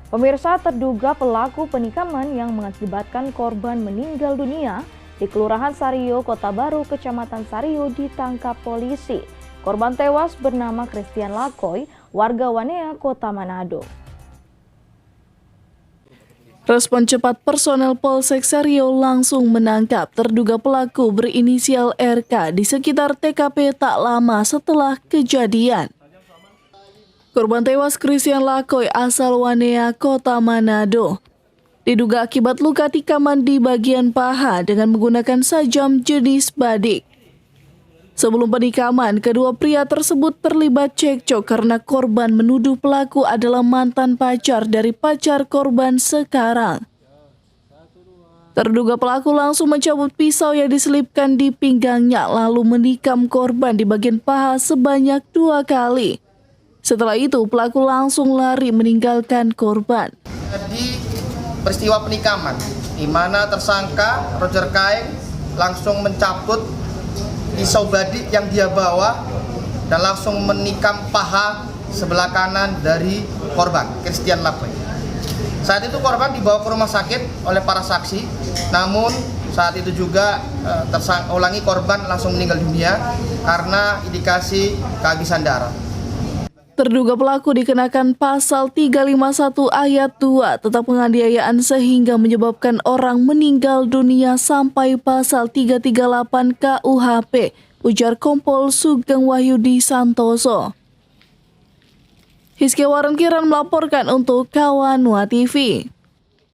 Pemirsa, terduga pelaku penikaman yang mengakibatkan korban meninggal dunia di Kelurahan Sario, Kota Baru, Kecamatan Sario ditangkap polisi. Korban tewas bernama Christian Lakoy, warga Wanea, Kota Manado. Respon cepat personel Polsek Sario langsung menangkap terduga pelaku berinisial RK di sekitar TKP tak lama setelah kejadian. Korban tewas Christian Lakoy asal Wanea, Kota Manado. Diduga akibat luka tikaman di bagian paha dengan menggunakan sajam jenis badik. Sebelum penikaman, kedua pria tersebut terlibat cekcok karena korban menuduh pelaku adalah mantan pacar dari pacar korban sekarang. Terduga pelaku langsung mencabut pisau yang diselipkan di pinggangnya lalu menikam korban di bagian paha sebanyak 2 kali. Setelah itu, pelaku langsung lari meninggalkan korban. Jadi peristiwa penikaman, di mana tersangka Roger Kaeng langsung mencabut pisau badik yang dia bawa dan langsung menikam paha sebelah kanan dari korban, Christian Lakoy. Saat itu korban dibawa ke rumah sakit oleh para saksi, namun saat itu juga korban langsung meninggal dunia karena indikasi kehabisan darah. Terduga pelaku dikenakan pasal 351 ayat 2 tentang penganiayaan sehingga menyebabkan orang meninggal dunia sampai pasal 338 KUHP, ujar Kompol Sugeng Wahyudi Santoso. Hizky Waran Kiran melaporkan untuk Kawanua TV.